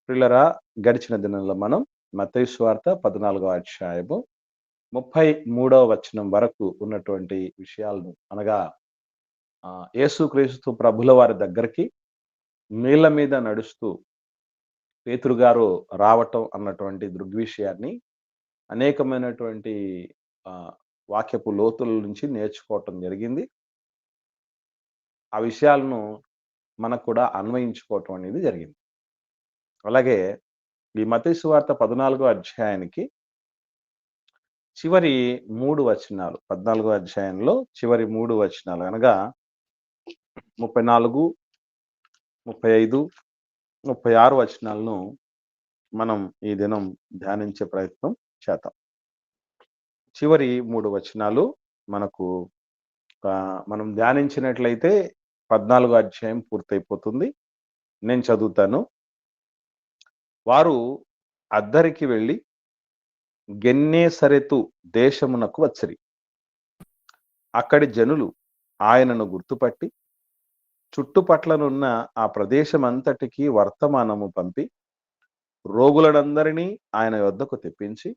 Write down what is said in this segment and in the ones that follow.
ప్రియులరా, గడిచిన దినంలో మనం మత్తయి సువార్త 14వ అధ్యాయము 33వ వచనం వరకు ఉన్నటువంటి విషయాలను అనగా యేసుక్రీస్తు ప్రభుల వారి దగ్గరికి నీళ్ల మీద నడుస్తూ పేతురు గారు రావటం అన్నటువంటి దృగ్విషయాన్ని అనేకమైనటువంటి ఆ, వాక్యపు లోతుల నుంచి నేర్చుకోవటం జరిగింది. ఆ విషయాలను మనకు కూడా అన్వయించుకోవటం అనేది జరిగింది. అలాగే ఈ మత్తయి సువార్త 14వ అధ్యాయానికి చివరి 3 వచనాలు, 14వ అధ్యాయంలో చివరి 3 వచనాలు అనగా 34, 35, 36 వచనాలను మనం ఈ దినం ధ్యానించే ప్రయత్నం చేద్దాం. చివరి 3 వచనాలు మనకు మనం ధ్యానించినట్లయితే 14వ అధ్యాయం పూర్తయిపోతుంది. నేను చదువుతాను. వారు అద్దరికి వెళ్ళి గెన్నేసరెతు దేశమునకు వచ్చిరి. అక్కడి జనులు ఆయనను గుర్తుపట్టి చుట్టుపట్లనున్న ఆ ప్రదేశమంతటికి వర్తమానము పంపి రోగులనందరినీ ఆయన యొద్దకు తెప్పించి,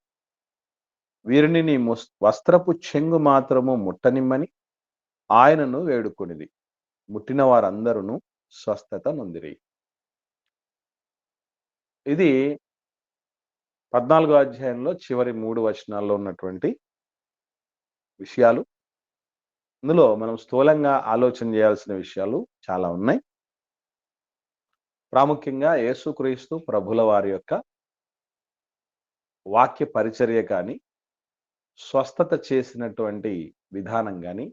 వీరిని నీ వస్త్రపు చెంగు మాత్రము ముట్టనిమ్మని ఆయనను వేడుకొనిది. ముట్టిన వారందరూ స్వస్థత నొందిరి. ఇది 14వ అధ్యాయంలో చివరి 3 వచనాల్లో ఉన్నటువంటి విషయాలు. ఇందులో మనం స్థూలంగా ఆలోచన చేయాల్సిన విషయాలు చాలా ఉన్నాయి. ప్రాముఖ్యంగా యేసుక్రీస్తు ప్రభుల వారి యొక్క వాక్య పరిచర్య కానీ, స్వస్థత చేసినటువంటి విధానం కానీ,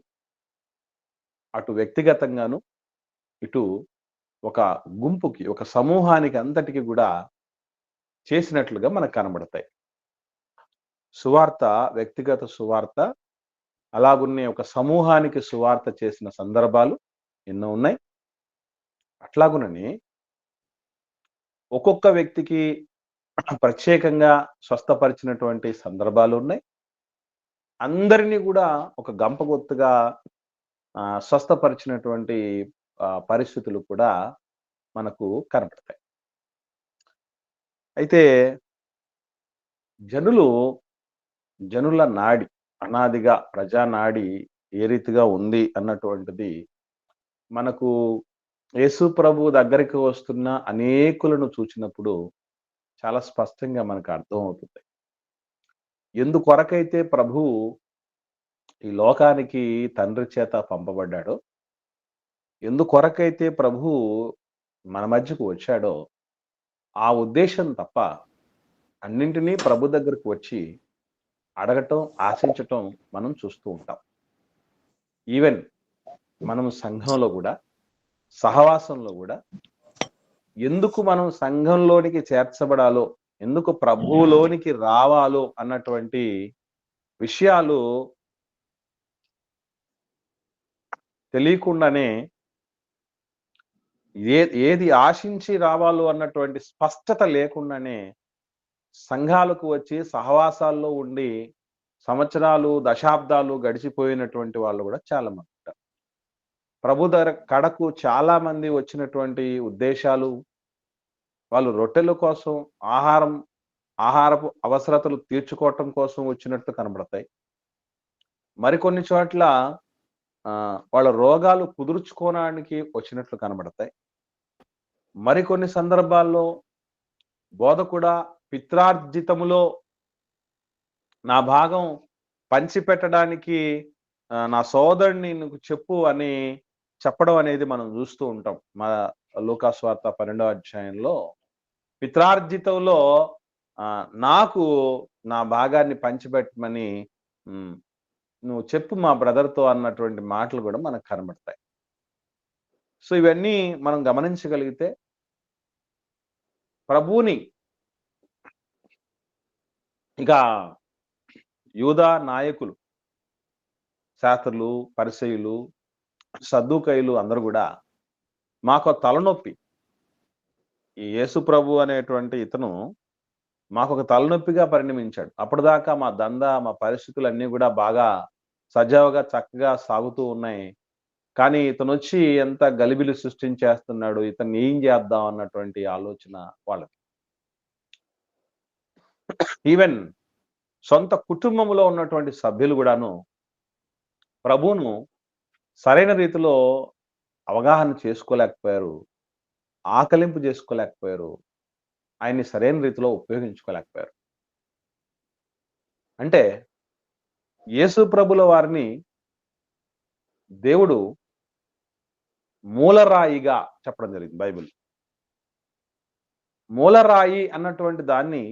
అటు వ్యక్తిగతంగాను ఇటు ఒక గుంపుకి, ఒక సమూహానికి అంతటికి కూడా చేసినట్లుగా మనకు కనబడతాయి. సువార్త, వ్యక్తిగత సువార్త, అలాగున్నే ఒక సమూహానికి సువార్త చేసిన సందర్భాలు ఎన్నో ఉన్నాయి. అట్లాగునని ఒక్కొక్క వ్యక్తికి ప్రత్యేకంగా స్వస్థపరిచినటువంటి సందర్భాలు ఉన్నాయి. అందరినీ కూడా ఒక గంపగొత్తుగా స్వస్థపరిచినటువంటి పరిస్థితులు కూడా మనకు కనపడతాయి. అయితే జనుల నాడి, అనాదిగా ప్రజానాడి ఏ రీతిగా ఉంది అన్నటువంటిది మనకు యేసు ప్రభు దగ్గరికి వస్తున్న అనేకులను చూచినప్పుడు చాలా స్పష్టంగా మనకు అర్థమవుతుంది. ఎందుకొరకైతే ప్రభు ఈ లోకానికి తండ్రి చేత పంపబడ్డాడో, ఎందుకొరకైతే ప్రభు మన మధ్యకు వచ్చాడో ఆ ఉద్దేశం తప్ప అన్నింటినీ ప్రభు దగ్గరకు వచ్చి అడగటం, ఆశించటం మనం చూస్తూ ఉంటాం. ఈవెన్ మనం సంఘంలో కూడా, సహవాసంలో కూడా ఎందుకు మనం సంఘంలోనికి చేర్చబడాలో, ఎందుకు ప్రభువులోనికి రావాలో అన్నటువంటి విషయాలు తెలియకుండానే ఏది ఆశించి రావాలో అన్నటువంటి స్పష్టత లేకుండానే సంఘాలకు వచ్చి సహవాసాల్లో ఉండి సంవత్సరాలు, దశాబ్దాలు గడిచిపోయినటువంటి వాళ్ళు కూడా చాలా మంది ఉంటారు. ప్రభు కడకు చాలా మంది వచ్చినటువంటి ఉద్దేశాలు, వాళ్ళు రొట్టెల కోసం, ఆహారపు అవసరతలు తీర్చుకోవటం కోసం వచ్చినట్టు కనబడతాయి. మరికొన్ని చోట్ల వాళ్ళ రోగాలు కుదుర్చుకోవడానికి వచ్చినట్లు కనబడతాయి. మరికొన్ని సందర్భాల్లో బోధకుడా, పిత్రార్జితములో నా భాగం పంచిపెట్టడానికి నా సోదరుని నువ్వు చెప్పు అని చెప్పడం అనేది మనం చూస్తూ ఉంటాం. మా లూకా సువార్త 12వ అధ్యాయంలో పిత్రార్జితంలో నాకు నా భాగాన్ని పంచిపెట్టమని నువ్వు చెప్పు మా బ్రదర్తో అన్నటువంటి మాటలు కూడా మనకు కనబడతాయి. సో ఇవన్నీ మనం గమనించగలిగితే ప్రభువుని ఇక యూదా నాయకులు, శాస్త్రులు, పరిసయ్యులు, సద్దూకయ్యులు అందరూ కూడా మాకు తలనొప్పి, ఈ యేసు ప్రభు అనేటువంటి ఇతను మాకు ఒక తలనొప్పిగా పరిణమించాడు. అప్పటిదాకా మా మా పరిస్థితులు అన్నీ కూడా బాగా సజావుగా చక్కగా సాగుతూ ఉన్నాయి. కానీ ఇతను వచ్చి ఎంత గలిబిలి సృష్టించేస్తున్నాడు, ఇతన్ని ఏం చేద్దాం అన్నటువంటి ఆలోచన వాళ్ళకి. ఈవెన్ సొంత కుటుంబంలో ఉన్నటువంటి సభ్యులు కూడాను ప్రభువును సరైన రీతిలో అవగాహన చేసుకోలేకపోయారు. ఆకలింపు చేసుకోలేకపోయారు. ఆయన్ని సరైన రీతిలో ఉపయోగించుకోలేకపోయారు. అంటే యేసు ప్రభుల వారిని దేవుడు మూలరాయిగా చెప్పడం జరిగింది బైబిల్. మూలరాయి అన్నటువంటి దాన్ని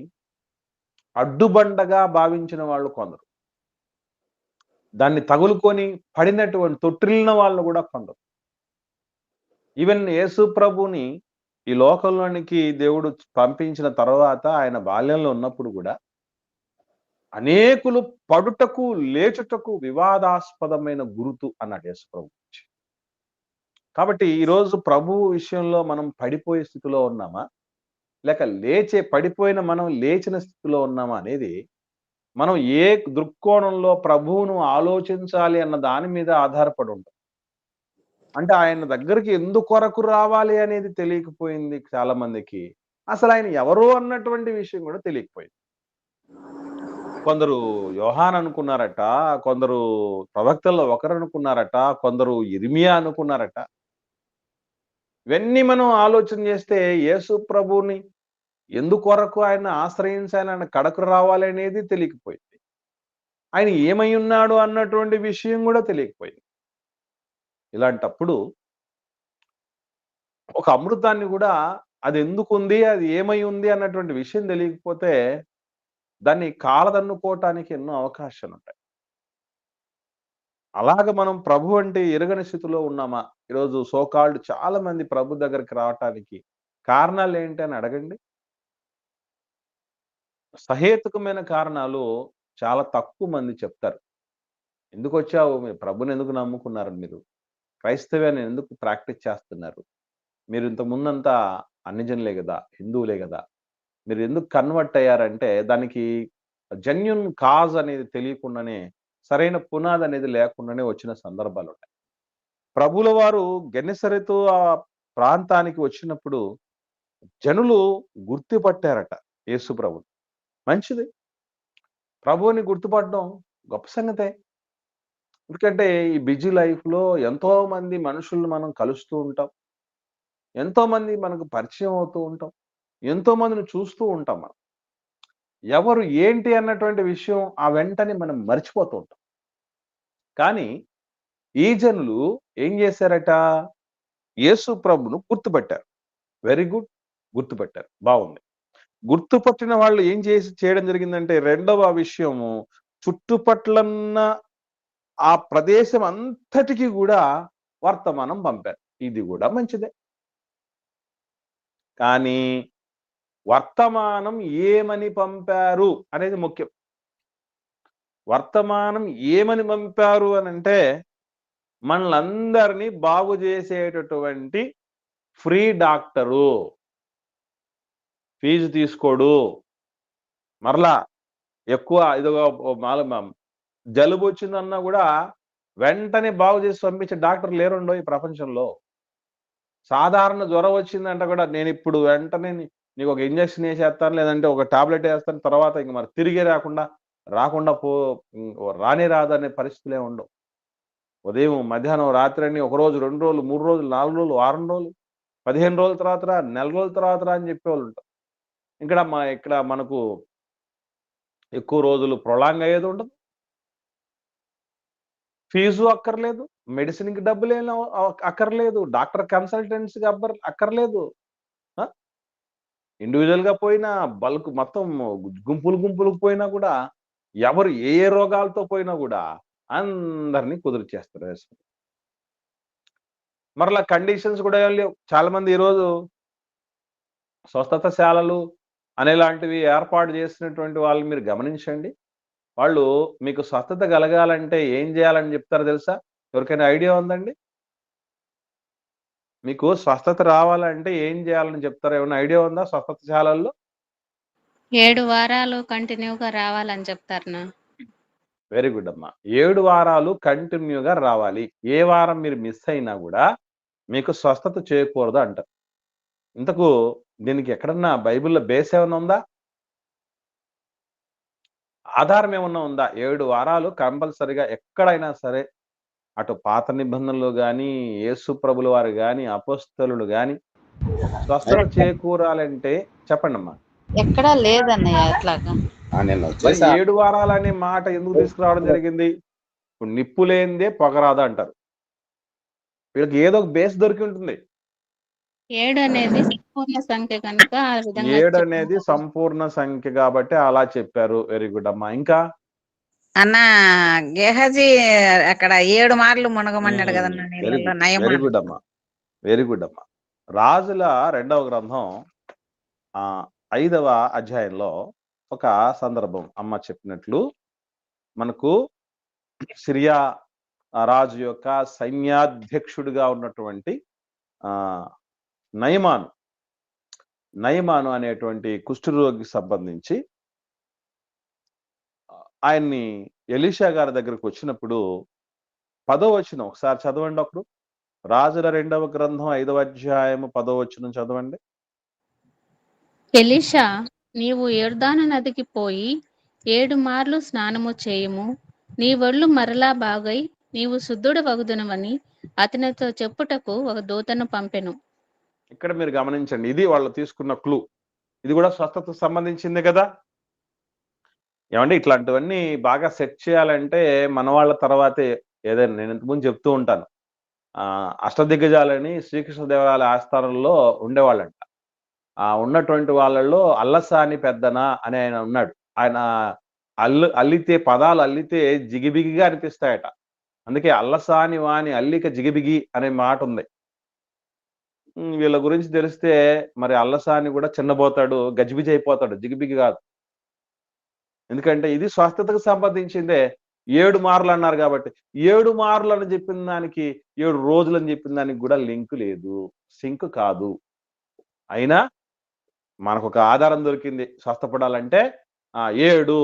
అడ్డుబండగా భావించిన వాళ్ళు కొందరు. దాన్ని తగులుకొని పడినటువంటి తొట్టిల్లిన వాళ్ళు కూడా కొందరు. ఈవెన్ యేసు ప్రభుని ఈ లోకంలోనికి దేవుడు పంపించిన తర్వాత ఆయన బాల్యంలో ఉన్నప్పుడు కూడా అనేకులు పడుటకు లేచుటకు వివాదాస్పదమైన గురుతు అన్నాడు యేసు ప్రభు. కాబట్టి ఈరోజు ప్రభువు విషయంలో మనం పడిపోయే స్థితిలో ఉన్నామా, లేక పడిపోయిన మనం లేచిన స్థితిలో ఉన్నామా అనేది మనం ఏ దృక్కోణంలో ప్రభువును ఆలోచించాలి అన్న దాని మీద ఆధారపడి ఉంటాం. అంటే ఆయన దగ్గరికి ఎందుకొరకు రావాలి అనేది తెలియకపోయింది చాలా మందికి. అసలు ఆయన ఎవరు అన్నటువంటి విషయం కూడా తెలియకపోయింది. కొందరు యోహాన్ అనుకున్నారట, కొందరు ప్రవక్తల్లో ఒకరు అనుకున్నారట, కొందరు ఇర్మియా అనుకున్నారట. ఇవన్నీ మనం ఆలోచన చేస్తే యేసు ప్రభువుని ఎందుకొరకు ఆయన ఆశ్రయించాలి, ఆయన కడకు రావాలి అనేది తెలియకపోయింది. ఆయన ఏమై ఉన్నాడు అన్నటువంటి విషయం కూడా తెలియకపోయింది. ఇలాంటప్పుడు ఒక అమృతాన్ని కూడా అది ఎందుకుంది, అది ఏమై ఉంది అన్నటువంటి విషయం తెలియకపోతే దాన్ని కాలదన్నుకోవటానికి ఎన్నో అవకాశాలుంటాయి. అలాగ మనం ప్రభు అంటే ఎరుగని స్థితిలో ఉన్నామా? ఈరోజు సోకాల్డ్ చాలా మంది ప్రభు దగ్గరికి రావటానికి కారణాలు ఏంటి అని అడగండి. సహేతుకమైన కారణాలు చాలా తక్కువ మంది చెప్తారు. ఎందుకొచ్చావు? మీరు ప్రభుని ఎందుకు నమ్ముకున్నారు మీరు? క్రైస్తవ్యాన్ని ఎందుకు ప్రాక్టీస్ చేస్తున్నారు? మీరు ఇంతకు ముందంతా అన్ని జనులే గదా! హిందువులే గదా! మీరు ఎందుకు కన్వర్ట్ అయ్యారంటే దానికి జెన్యూన్ కాజ్ అనేది తెలియకుండానే, సరైన పునాది అనేది లేకుండానే వచ్చిన సందర్భాలున్నాయి. ప్రభువుల వారు గెన్నేసరెతు ఆ ప్రాంతానికి వచ్చినప్పుడు జనులు గుర్తుపట్టారట యేసు ప్రభుని. మంచిది. ప్రభువుని గుర్తుపట్టడం గొప్ప సంగతే. ఎందుకంటే ఈ బిజీ లైఫ్‌లో ఎంతో మంది మనుషుల్ని మనం కలుస్తూ ఉంటాం. ఎంతో మంది మనకు పరిచయం అవుతూ ఉంటాం. ఎంతో మందిని చూస్తూ ఉంటాం మనం. ఎవరు ఏంటి అన్నటువంటి విషయం ఆ వెంటనే మనం మర్చిపోతూ ఉంటాం. కానీ ఈ జనులు ఏం చేశారట? యేసు ప్రభును గుర్తుపట్టారు. Very good. గుర్తుపట్టారు. బావుంది. గుర్తుపట్టిన వాళ్ళు ఏం చేయడం జరిగిందంటే రెండవ విషయము చుట్టుపట్లన్న ఆ ప్రదేశం అంతటికి గూడా వర్తమానం పంపారు. ఇది గూడా మంచిదే. కానీ వర్తమానం ఏమని పంపారు అనేది ముఖ్యం. వర్తమానం ఏమని పంపారు అనంటే మనలందరినీ బాగు చేసేటటువంటి ఫ్రీ డాక్టరు. ఫీజు తీసుకోడు. మరలా ఎక్కువ జలుబు వచ్చిందన్నా కూడా వెంటనే బాగు చేసి పంపించే డాక్టర్ లేరుండో ఈ ప్రపంచంలో. సాధారణ జ్వరం వచ్చిందంట కూడా నేనిప్పుడు వెంటనే నీకు ఒక ఇంజెక్షన్ ఏసేస్తాను, లేదంటే ఒక టాబ్లెట్ ఏస్తాను, తర్వాత ఇంక మరి తిరిగే రాకుండా రానే రాదనే పరిస్థితులే ఉండవు. ఉదయం, మధ్యాహ్నం, రాత్రి అని ఒకరోజు, 2 రోజులు, 3 రోజులు, 4 రోజులు, వారం రోజులు, 15 రోజుల తర్వాత రా, నెల రోజుల తర్వాత రా అని చెప్పేవాళ్ళుంటారు. ఇక్కడ మనకు ఎక్కువ రోజులు ప్రొలాంగ్ అయ్యేది ఉండదు. ఫీజు అక్కర్లేదు. మెడిసిన్‌కి డబ్బులేం అక్కర్లేదు. డాక్టర్ కన్సల్టెంట్స్‌కి అక్కర్లేదు. ఆ! ఇండివిడ్యువల్‌గా పోయినా, బల్క్ మొత్తం గుంపులుకు పోయినా కూడా, ఎవరు ఏ రోగాలతో పోయినా కూడా అందరిని కుదిరిచేస్తారు యేసు. మరలా కండిషన్స్ కూడా ఏం లేవు. చాలా మంది ఈరోజు స్వస్థతశాలలు అనేలాంటివి ఏర్పాటు చేసినటువంటి వాళ్ళని మీరు గమనించండి. వాళ్ళు మీకు స్వస్థత కలగాలంటే ఏం చేయాలని చెప్తారో తెలుసా? ఎవరికైనా ఐడియా ఉందండి? మీకు స్వస్థత రావాలంటే ఏం చేయాలని చెప్తారా? ఏమన్నా ఐడియా ఉందా స్వస్థతశాలల్లో? 7 వారాలు కంటిన్యూగా రావాలని చెప్తారునా? వెరీ గుడ్ అమ్మా. 7 వారాలు కంటిన్యూగా రావాలి. ఏ వారం మీరు మిస్ అయినా గూడా మీకు స్వస్థత చేయకూడదు అంటారు. ఇంతకు దీనికి ఎక్కడన్నా బైబిల్‌లో బేస్ ఏమన్నా ఉందా? ఆధారం ఏమన్నా ఉందా? 7 వారాలు కంపల్సరీగా ఎక్కడైనా సరే అటు పాత నిబంధనలు గాని, యేసు ప్రభుల వారు గాని, అపోస్తలులు గాని స్వస్థత చేకూరాలంటే చెప్పండమ్మా. ఎక్కడా లేదన్నయ్య అట్లాగా. నేను మరి వచ్చేసా 7 వారాలనే మాట ఎందుకు తీసుకురావడం జరిగింది? ఇప్పుడు నిప్పు లేనిదే పొగ రాదు అంటారు. వీళ్ళకి ఏదో ఒక బేస్ దొరికి ఉంటుంది. 7 అనేది సంపూర్ణ సంఖ్య కనుక ఆ విధంగా 7 చెప్పడం అనేది జరిగింది. సంపూర్ణ సంఖ్య కాబట్టి అలా చెప్పారు. వెరీ గుడ్ అమ్మా. ఇంకా అన్న గేహజీ అక్కడ 7 మార్లు మునగమన్నాడు కదన్న వెరీ నీళ్ళలో గుడ్. వెరీ నయమాన్. గుడ్ అమ్మా. వెరీ గుడ్ అమ్మా. రాజుల 2వ గ్రంథం 5వ అధ్యాయంలో ఒక సందర్భం అమ్మ చెప్పినట్లు మనకు సిరియా రాజు యొక్క సైన్యాధ్యక్షుడిగా ఉన్నటువంటి నయమాను అనేటువంటి కుష్ఠరోగికి సంబంధించి ఆయన్ని ఎలీషా గారి దగ్గరకు వచ్చినప్పుడు 10వ వచనం ఒకసారి చదవండి. అప్పుడు రాజుల 2వ గ్రంథం 5వ అధ్యాయము 10వ వచనం చదవండి. ఎలీషా, నీవు యొర్దాను నదికి పోయి 7 మార్లు స్నానము చేయుము, నీ ఒళ్ళు మరలా బాగై నీవు శుద్ధుడు వగుదునవని అతనితో చెప్పుటకు ఒక దూతను పంపెను. ఇక్కడ మీరు గమనించండి, ఇది వాళ్ళు తీసుకున్న క్లూ. ఇది కూడా స్వస్థతకు సంబంధించింది కదా. ఏమంటే ఇట్లాంటివన్నీ బాగా సెట్ చేయాలంటే మన వాళ్ళ తర్వాతే. ఏదైనా నేను ఇంతకుముందు చెప్తూ ఉంటాను, అష్టదిగ్గజాలని శ్రీకృష్ణదేవరాయల ఆస్థానంలో ఉండేవాళ్ళంట. ఉన్నటువంటి వాళ్ళల్లో అల్లసాని పెద్దన అని ఆయన ఉన్నాడు. ఆయన అల్లితే పదాలు అల్లితే జిగిబిగిగా అనిపిస్తాయట. అందుకే అల్లసాని వాని అల్లిక జిగిబిగి అనే మాట ఉంది. వీళ్ళ గురించి తెలిస్తే మరి అల్లసాని కూడా చిన్నబోతాడు, గజిబిజి అయిపోతాడు, జిగిబిగి కాదు. ఎందుకంటే ఇది స్వస్థతకు సంబంధించిందే. 7 మార్లు అన్నారు కాబట్టి 7 మార్లు అని చెప్పిన దానికి 7 రోజులు అని చెప్పిన దానికి కూడా లింక్ లేదు, సింక్ కాదు. అయినా మనకు ఒక ఆధారం దొరికింది. స్వస్థపడాలంటే 7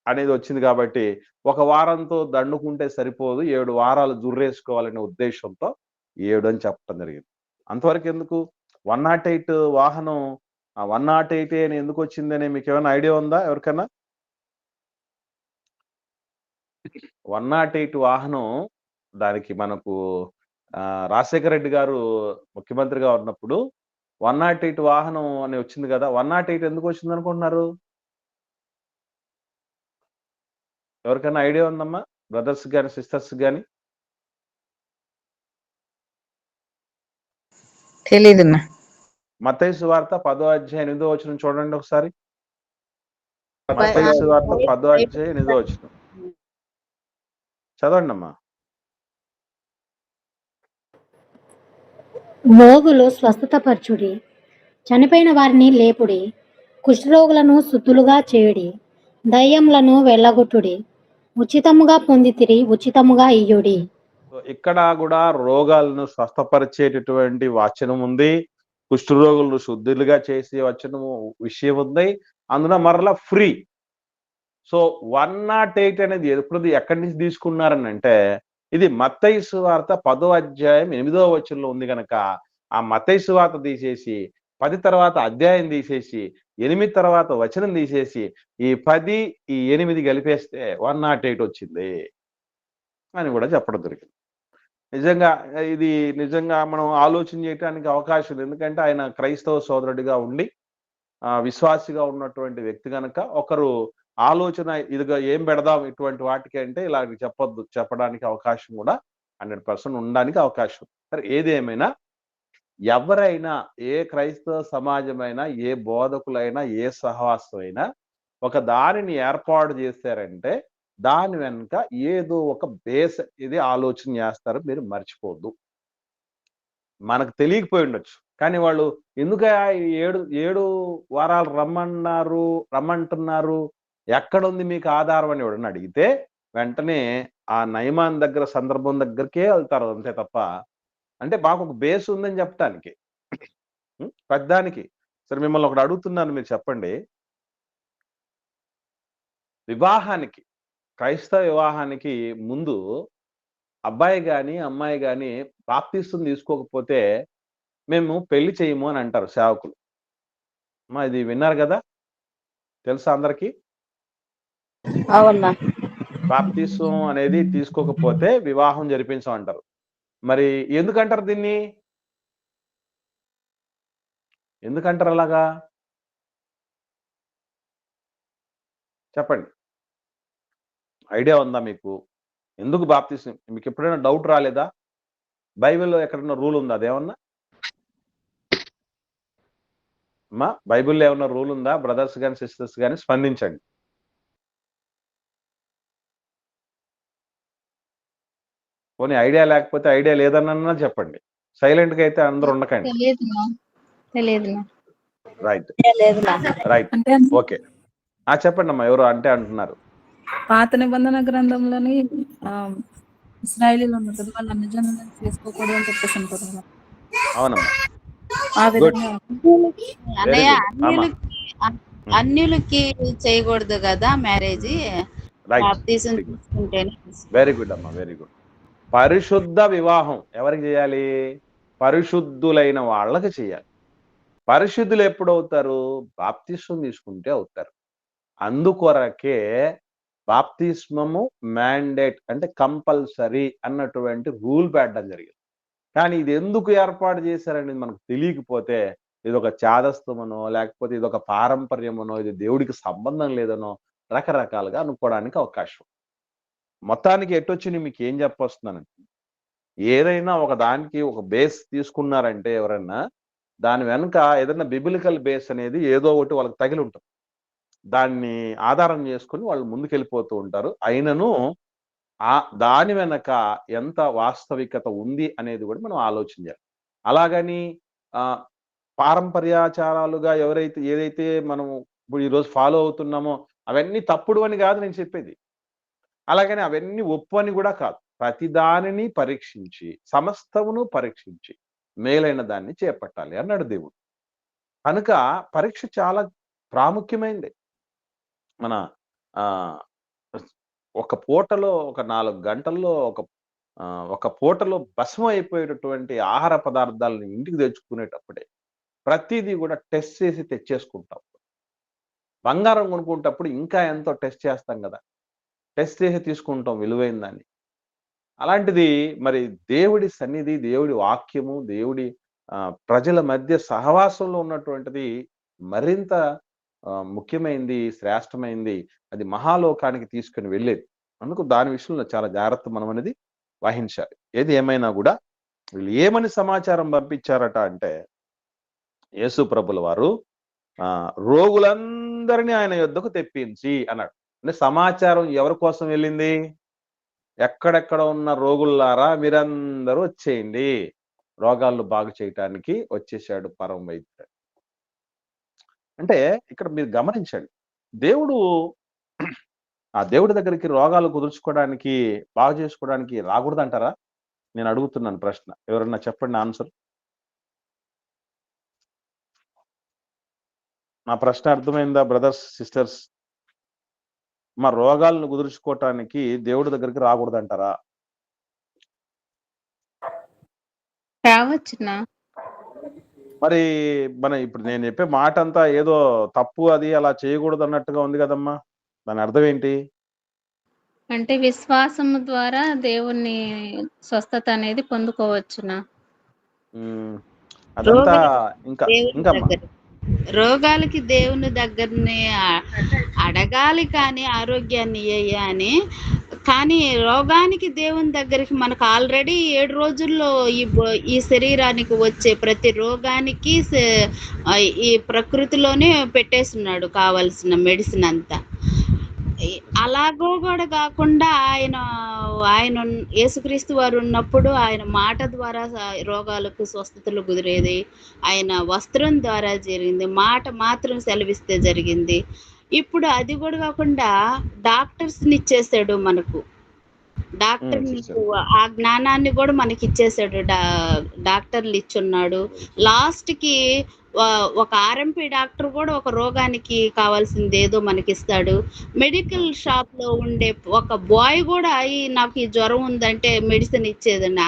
అనేది వచ్చింది కాబట్టి ఒక వారంతో దండుకుంటే సరిపోదు, 7 వారాలు జుర్రేసుకోవాలనే ఉద్దేశంతో 7 అని చెప్పడం జరిగింది. అంతవరకు ఎందుకు? 108 వాహనం 108 అని ఎందుకు వచ్చిందని మీకు ఏమైనా ఐడియా ఉందా ఎవరికైనా? 108 వాహనం దానికి మనకు రాజశేఖర రెడ్డి గారు ముఖ్యమంత్రిగా ఉన్నప్పుడు 108 వాహనం అని వచ్చింది కదా. 108 ఎందుకు వచ్చింది అనుకుంటున్నారు? ఎవరికైనా ఐడియా ఉందమ్మా? బ్రదర్స్ గాని సిస్టర్స్ గాని? తెలీదన్నా. మత్తయి సువార్త 10వ అధ్యాయం 8వ వచనం చూడండి ఒకసారి. మత్తయి సువార్త 10వ అధ్యాయం 8వ వచనం చదవండి అమ్మా. మోగులు స్వస్థతపరచుడి, చనిపోయిన వారిని లేపుడి, కుష్ఠరోగులను శుద్ధులుగా చేయుడి, దయ్యములను వెళ్ళగొట్టుడి, ఉచితముగా పొందితిరి ఉచితముగా ఇయ్యుడి. ఇక్కడ కూడా రోగాలను స్వస్థపరిచేటటువంటి వచనం ఉంది, కుష్ఠరోగులను శుద్ధులుగా చేసే వచనము విషయం ఉంది. అందులో మరలా ఫ్రీ. సో 108 అనేది ఎక్కడి నుంచి తీసుకున్నారని అంటే, ఇది మత్తయి సువార్త 10వ అధ్యాయం 8వ వచనంలో ఉంది కనుక ఆ మత్తయి సువార్త తీసేసి 10 తర్వాత అధ్యాయం తీసేసి 8 తర్వాత వచనం తీసేసి ఈ 10 ఈ 8 కలిపేస్తే 108 వచ్చింది అని కూడా చెప్పడం జరిగింది. నిజంగా మనం ఆలోచన చేయడానికి అవకాశం ఉంది. ఎందుకంటే ఆయన క్రైస్తవ సోదరుడిగా ఉండి విశ్వాసిగా ఉన్నటువంటి వ్యక్తి కనుక ఒకరు ఆలోచన ఇదిగా ఏం పెడదాం ఇటువంటి వాటికి అంటే ఇలా చెప్పడానికి అవకాశం కూడా 100% ఉండడానికి అవకాశం. సరే, ఏదేమైనా ఎవరైనా, ఏ క్రైస్తవ సమాజమైనా, ఏ బోధకులైనా, ఏ సహవాసం అయినా ఒక దానిని ఏర్పాటు చేశారంటే దాని వెనుక ఏదో ఒక బేస్ ఇది ఆలోచన చేస్తారు. మీరు మర్చిపోద్దు. మనకు తెలియకపోయి ఉండొచ్చు, కానీ వాళ్ళు ఎందుకు 7 వారాలు రమ్మంటున్నారు, ఎక్కడుంది మీకు ఆధారం అని ఎవడని అడిగితే వెంటనే ఆ నయమాన్ దగ్గర సందర్భం దగ్గరికే వెళ్తారు. అంతే తప్ప అంటే మాకు ఒక బేస్ ఉందని చెప్పటానికి పెద్దానికి. సరే, మిమ్మల్ని ఒకటి అడుగుతున్నాను, మీరు చెప్పండి. వివాహానికి, క్రైస్తవ వివాహానికి ముందు అబ్బాయి గాని అమ్మాయి గాని బాప్తిస్తం తీసుకోకపోతే మేము పెళ్లి చేయము అని అంటారు సేవకులు. ఇది విన్నారు కదా, తెలుసా అందరికీ? అవునా? బాప్తిస్మం అనేది తీసుకోకపోతే వివాహం జరిపించమంటారు. మరి ఎందుకంటారు దీన్ని? ఎందుకంటారు అలాగా? చెప్పండి. ఐడియా ఉందా మీకు? ఎందుకు బాప్తిస్మం? మీకెప్పుడైనా డౌట్ రాలేదా? బైబిల్‌లో ఎక్కడన్నా రూల్ ఉందా అదేమన్నా? అమ్మా బైబిల్‌లో ఏమన్నా రూల్ ఉందా? బ్రదర్స్ గాని, సిస్టర్స్ గాని స్పందించండి. పోనీ ఐడియా లేకపోతే ఐడియా లేదనన్నా చెప్పండి. సైలెంట్‌గా అయితే అందరూ ఉండకండి. తెలియదునా తెలియదునా రైట్. లేదు నా. రైట్. అంటే ఓకే. చెప్పండమ్మా ఎవరో అంటే అంటున్నారు. పాత నిబంధన గ్రంథంలోని ఇశ్రాయేలీలు ఉన్నారు కదా, వాళ్ళ అన్ని జనులను చేసుకోకూడదు అని చెప్పేసి అంటారు కదా. అవునమ్మా. ఆ గుడ్. విధంగా వెరీ అన్నయ్య గుడ్. అమ్మా. అన్యులకి చేయకూడదు కదా మ్యారేజ్, రైట్. బాప్తిజం వెరీ గుడ్. తీసుకుంటేనే. వెరీ గుడ్ అమ్మా. Very good. పరిశుద్ధ వివాహం ఎవరికి చేయాలి? పరిశుద్ధులైన వాళ్ళకి చేయాలి. పరిశుద్ధులు ఎప్పుడవుతారు? బాప్తిస్మం తీసుకుంటే అవుతారు. అందుకొరకే బాప్తిస్మము మ్యాండేట్ అంటే కంపల్సరీ అన్నటువంటి రూల్ పెట్టడం జరిగింది. కానీ ఇది ఎందుకు ఏర్పాటు చేశారనేది మనకు తెలియకపోతే ఇదొక చాదస్తమనో, లేకపోతే ఇదొక పారంపర్యమనో, ఇది దేవుడికి సంబంధం లేదనో రకరకాలుగా అనుకోవడానికి అవకాశం. మొత్తానికి ఎటొచ్చి మీకేం చెప్పొస్తున్నానంటే, ఏదైనా ఒక దానికి ఒక బేస్ తీసుకున్నారంటే ఎవరన్నా, దాని వెనక ఏదన్నా బిబిలికల్ బేస్ అనేది ఏదో ఒకటి వాళ్ళకి తగిలి ఉంటుంది. దాన్ని ఆధారం చేసుకొని వాళ్ళు ముందుకెళ్ళిపోతూ ఉంటారు. అయినను దాని వెనక ఎంత వాస్తవికత ఉంది అనేది కూడా మనం ఆలోచించాలి. అలాగని ఆహ్, పారంపర్యాచారాలుగా ఏదైతే మనము ఇప్పుడు ఈరోజు ఫాలో అవుతున్నామో అవన్నీ తప్పుడు అని కాదు నేను చెప్పేది. అలాగని అవన్నీ ఒప్పు అని కూడా కాదు. ప్రతి దానిని పరీక్షించి, సమస్తమును పరీక్షించి మేలైన దాన్ని చేపట్టాలి అన్నాడు దేవుడు. కనుక పరీక్ష చాలా ప్రాముఖ్యమైనది. మన ఆహ్, ఒక పూటలో ఒక 4 గంటల్లో ఒక పూటలో భస్మం అయిపోయేటటువంటి ఆహార పదార్థాలను ఇంటికి తెచ్చుకునేటప్పుడే ప్రతీదీ కూడా టెస్ట్ చేసి తెచ్చేసుకుంటాం. బంగారం కొనుక్కుంటప్పుడు ఇంకా ఎంతో టెస్ట్ చేస్తాం గదా! టెస్ట్ చేసి తీసుకుంటాం విలువైన దాన్ని. అలాంటిది మరి దేవుడి సన్నిధి, దేవుడి వాక్యము, దేవుడి ప్రజల మధ్య సహవాసంలో ఉన్నటువంటిది మరింత ముఖ్యమైంది, శ్రేష్టమైంది. అది మహాలోకానికి తీసుకొని వెళ్ళేది. అందుకు దాని విషయంలో చాలా జాగ్రత్త మనం అనేది వహించాలి. ఏది ఏమైనా గూడా వీళ్ళు ఏమని సమాచారం పంపించారట అంటే, యేసు ప్రభుల వారు రోగులందరినీ ఆయన యొద్దకు తెప్పించి అన్నాడు. అంటే సమాచారం ఎవరి కోసం వెళ్ళింది? ఎక్కడెక్కడ ఉన్న రోగుల్లారా మీరందరూ వచ్చేయండి. రోగాలను బాగు చేయటానికి వచ్చేసాడు పరమ వైద్యుడు. అంటే ఇక్కడ మీరు గమనించండి. దేవుడు ఆ దేవుడి దగ్గరికి రోగాలు కుదుర్చుకోవడానికి, బాగు చేసుకోవడానికి రాకూడదంటారా? నేను అడుగుతున్నాను ప్రశ్న. ఎవరన్నా చెప్పండి ఆన్సర్. నా ప్రశ్న అర్థమైందా బ్రదర్స్, సిస్టర్స్? మా రోగాలను కుదుర్చుకోవటానికి దేవుడి దగ్గరికి రాకూడదంటారా? రావచ్చునా? మరి ఇప్పుడు నేను చెప్పే మాట అంతా ఏదో తప్పు అది అలా చేయకూడదు అన్నట్టుగా ఉంది కదమ్మా. దాని అర్థం ఏంటి? అంటే విశ్వాసము ద్వారా దేవుని స్వస్థత అనేది పొందుకోవచ్చునా? అదంతా ఇంకా రోగాలకి దేవుని దగ్గరనే అడగాలి కానీ ఆరోగ్యాన్ని అని. కానీ రోగానికి దేవుని దగ్గరికి మనకు ఆల్రెడీ 7 రోజుల్లో ఈ శరీరానికి వచ్చే ప్రతి రోగానికి ఈ ప్రకృతిలోనే పెట్టేస్తున్నాడు కావలసిన మెడిసిన్ అంతా. అలాగో కూడా కాకుండా ఆయన యేసుక్రీస్తు వారు ఉన్నప్పుడు ఆయన మాట ద్వారా రోగాలకు స్వస్థతలు కుదిరేది, ఆయన వస్త్రం ద్వారా జరిగింది, మాట మాత్రం సెలవిస్తే జరిగింది. ఇప్పుడు అది కూడా కాకుండా డాక్టర్స్ని ఇచ్చేసాడు మనకు. డాక్టర్ ఆ జ్ఞానాన్ని కూడా మనకి ఇచ్చేసాడు. డాక్టర్లు ఇచ్చున్నాడు. లాస్ట్ కి ఒక ఆర్ఎంపీ డాక్టర్ కూడా ఒక రోగానికి కావాల్సింది ఏదో మనకిస్తాడు. మెడికల్ షాప్ లో ఉండే ఒక బాయ్ కూడా నాకు ఈ జ్వరం ఉందంటే మెడిసిన్ ఇచ్చేదన్న.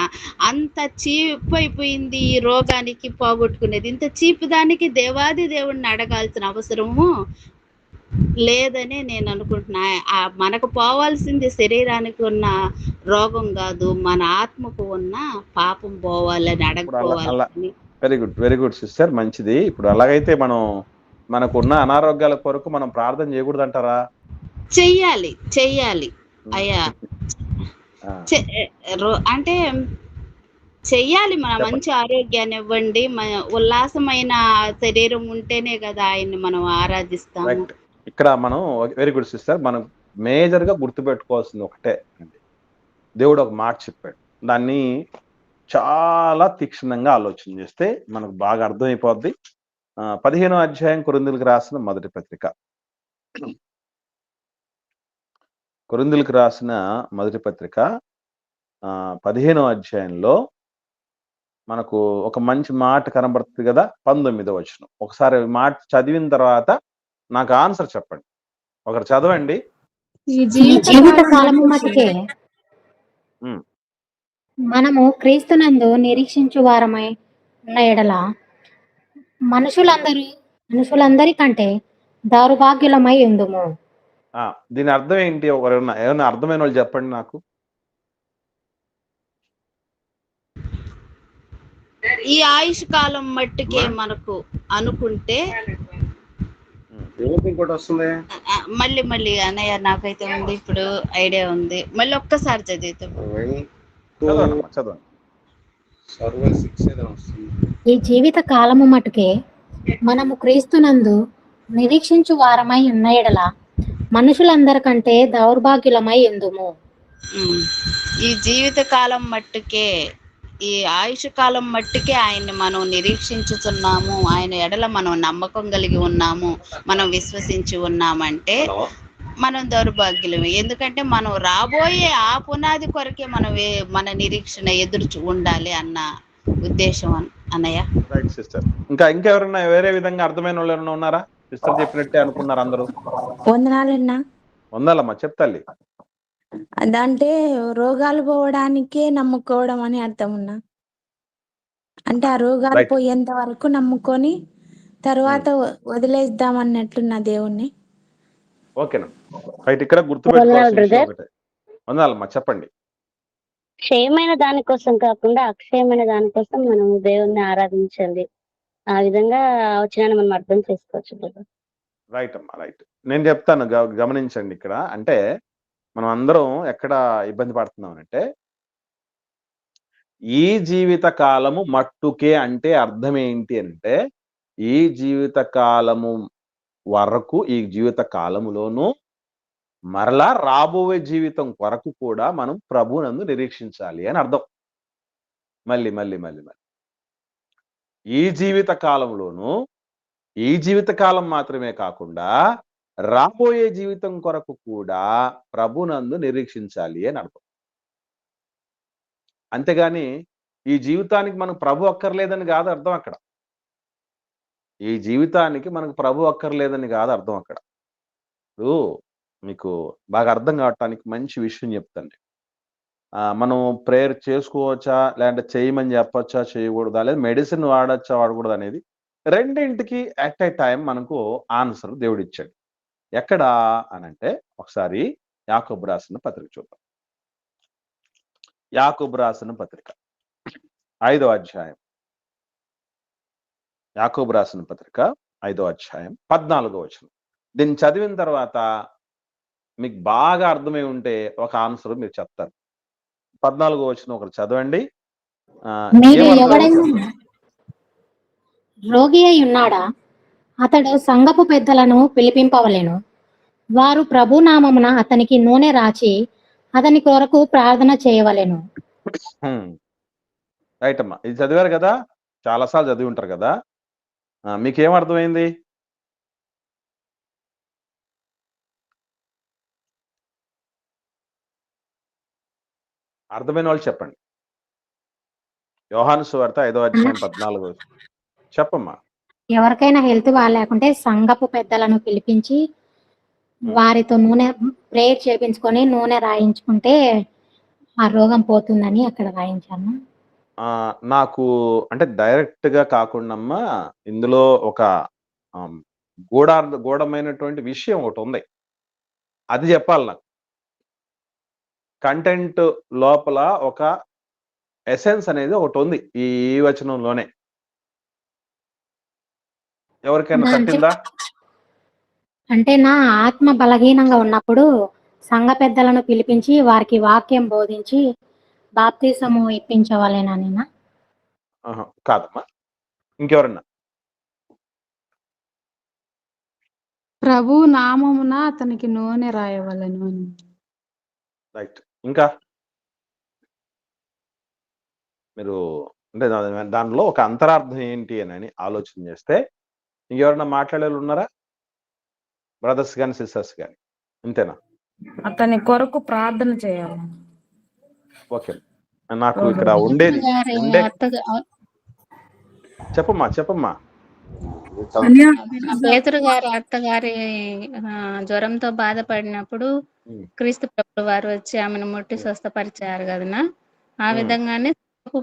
అంత చీప్ అయిపోయింది ఈ రోగానికి పోగొట్టుకునేది. ఇంత చీప్ దానికి దేవాది దేవుడిని అడగాల్సిన అవసరము లేదని నేను అనుకుంటున్నా. మనకు పోవాల్సింది శరీరానికి ఉన్న రోగం కాదు, మన ఆత్మకు ఉన్న పాపం పోవాలని ఇప్పుడు అడగపోవాలని. వెరీ గుడ్ సిస్టర్, మంచిది. ఇప్పుడు అలాగైతే మనకున్న అనారోగ్యాల కొరకు మనం ప్రార్థన చేయకూడదు అంటారా? చెయ్యాలి అయ్యా. అంటే చెయ్యాలి. మన మంచి ఆరోగ్యాన్ని ఇవ్వండి, ఉల్లాసమైన శరీరం ఉంటేనే కదా ఆయన్ని మనం ఆరాధిస్తాము. ఇక్కడ మనం వెరీ గుడ్ సిస్టర్, మనం మేజర్ గా గుర్తుపెట్టుకోవాల్సింది ఒకటే అండి. దేవుడు ఒక మాట చెప్పాడు, దాన్ని చాలా తీక్షణంగా ఆలోచన చేస్తే మనకు బాగా అర్థమైపోద్ది. 15వ అధ్యాయం కొరింథీయులకు రాసిన మొదటి పత్రిక. కొరింథీయులకు రాసిన మొదటి పత్రిక 15వ అధ్యాయంలో మనకు ఒక మంచి మాట కనబడుతుంది కదా, 19వ వచనం. ఒకసారి మాట చదివిన తర్వాత నాకు ఆన్సర్ చెప్పండి. ఒకరు చదవండి. ఈ జీవిత కాలము మటుకే మనము క్రీస్తునందు నిరీక్షించు వారమై ఉన్న ఎడల మనుషులందరికంటే దౌర్భాగ్యులమై ఉందుము. దీని అర్థం ఏంటి? ఏమైనా అర్థమైన వాళ్ళు చెప్పండి నాకు. ఈ ఆయుష్ కాలం మట్టుకే మనకు అనుకుంటే ఇంకోటి వస్తుంది మళ్ళీ అన్నయ్య, నాకైతే ఉంది ఇప్పుడు ఐడియా ఉంది. మళ్ళీ ఒక్కసారి చదివితే ఈ జీవిత కాలము మటుకే మనము క్రీస్తునందు నిరీక్షించు వారమై ఉన్న ఎడల మనుషులందరికంటే దౌర్భాగ్యులమై ఉందుము. ఈ జీవిత కాలం మట్టుకే, ఈ ఆయుష్ కాలం మట్టుకే ఆయన్ని మనం నిరీక్షించుతున్నాము, ఆయన ఎడల మనం నమ్మకం కలిగి ఉన్నాము, మనం విశ్వసించి ఉన్నామంటే మనం దౌర్భాగ్యులమే. ఎందుకంటే మనం రాబోయే ఆ పునాది కొరకే మన నిరీక్షణ ఎదురు ఉండాలి అన్న ఉద్దేశం అన్నయ్య. Right sister. ఇంకెవరన్నా వేరే విధంగా అర్థమైన వాళ్ళు ఎవరైనా ఉన్నారా? సిస్టర్ చెప్పినట్టే అనుకున్నారు అందరూ? వందనాలన్నా. వందాలమ్మా, చెప్తాలి. అదంటే రోగాలు పోవడానికే నమ్ముకోవడం అని అర్థం ఉన్నా. అంటే ఆ రోగాలు పోయేంత వరకు నమ్ముకొని తర్వాత వదిలేద్దాం అన్నట్లున్న దేవుణ్ణి. ఓకేనా, రైట్. ఇక్కడ గుర్తుపెట్టుకోవాలి. వందాలమ్మా, చెప్పండి. క్షయమైన దానికోసం కాకుండా అక్షయమైన దానికోసం మనం దేవుణ్ణి ఆరాధించాలి. ఆ విధంగా వచ్చిన మనం అర్థం చేసుకోవచ్చు. రైట్ అమ్మా, రైట్. నేను చెప్తాను, గమనించండి. ఇక్కడ అంటే మనం అందరం ఎక్కడ ఇబ్బంది పడుతున్నాం అంటే, ఈ జీవిత కాలము మట్టుకే అంటే అర్థం ఏంటి అంటే, ఈ జీవిత కాలము వరకు, ఈ జీవిత కాలములోనూ మరలా రాబోయే జీవితం కొరకు కూడా మనం ప్రభునందు నిరీక్షించాలి అని అర్థం. మళ్ళీ ఈ జీవిత కాలంలోనూ, ఈ జీవిత కాలం మాత్రమే కాకుండా రాబోయే జీవితం కొరకు కూడా ప్రభునందు నిరీక్షించాలి అని అర్థం. అంతేగాని ఈ జీవితానికి మనకు ప్రభు అక్కర్లేదని కాదు అర్థం అక్కడ. ఈ జీవితానికి మనకు ప్రభు అక్కర్లేదని కాదు అర్థం అక్కడ. ఇప్పుడు మీకు బాగా అర్థం కావటానికి మంచి విషయం చెప్తాను. మనం ప్రేయర్ చేసుకోవచ్చా, లేదంటే చేయమని చెప్పచ్చా, చేయకూడదా, లేదా మెడిసిన్ వాడచ్చా, వాడకూడదు అనేది రెండింటికి అట్ ఏ టైం మనకు ఆన్సర్ దేవుడు ఇచ్చాడు. ఎక్కడ అనంటే, ఒకసారి యాకోబు రాసిన పత్రిక చూద్దాం. యాకోబు రాసిన పత్రిక 5వ అధ్యాయం. యాకోబు రాసిన పత్రిక 5వ అధ్యాయం 14వ వచనం. దీన్ని చదివిన తర్వాత మీకు బాగా అర్థమై ఉంటే ఒక ఆన్సర్ మీరు చెప్తారు. 14వ వచనం ఒకరు చదవండి. రోగి అయి ఉన్నాడా, అతడు సంఘపు పెద్దలను పిలిపింపవలెను. వారు ప్రభు నామమున అతనికి నూనె రాచి అతని కొరకు ప్రార్థన చేయవలెను. రైట్ అమ్మా, ఇది చదివారు కదా, చాలాసార్లు చదివి ఉంటారు కదా. మీకేం అర్థమైంది? అర్థమైన వాళ్ళు చెప్పండి. యోహాను సువార్త 5వ అధ్యాయం 14వ వచనం చెప్పమ్మా. ఎవరికైనా హెల్త్ బాగాలేకుంటే సంఘపు పెద్దలను పిలిపించి వారితో నూనె ప్రేయర్ చేయించుకొని నూనె రాయించుకుంటే ఆ రోగం పోతుందని అక్కడ రాయించాను. నాకు అంటే డైరెక్ట్ గా కాకుండా ఇందులో ఒక గూఢమైనటువంటి విషయం ఒకటి ఉంది. అది చెప్పాలి నాకు. కంటెంట్ లోపల ఒక ఎసెన్స్ అనేది ఒకటి ఉంది ఈ వచనంలోనే. ఎవరికైనా అంటే తట్టిందా? అంటే నా ఆత్మ బలహీనంగా ఉన్నప్పుడు సంఘ పెద్దలను పిలిపించి వారికి వాక్యం బోధించి బాప్తిసము ఇప్పించవలెననేనా? ఆహా, కాదమ్మా. ఇంకెవరన్నా? ప్రభు నామమున అతనికి నూనె రాయవలెను అని. రైట్. ఇంకా మీరు అంటే దానిలో ఒక అంతరార్థం ఏంటి అని ఆలోచన చేస్తే ఇంకెవరన్నా మాట్లాడేవాళ్ళు ఉన్నారా? బ్రదర్స్ కానీ సిస్టర్స్ కానీ? అంతేనా? అతని కొరకు ప్రార్థన చేయాలి. ఓకే. నాకు ఇక్కడ ఉండేది చెప్పమ్మా. పేతురు గారి అత్తగారి జ్వరంతో బాధపడినప్పుడు క్రీస్తు ప్రభువు వారు వచ్చి ఆమెను ముట్టి స్వస్థపరిచారు కదనా. ఆ విధంగానే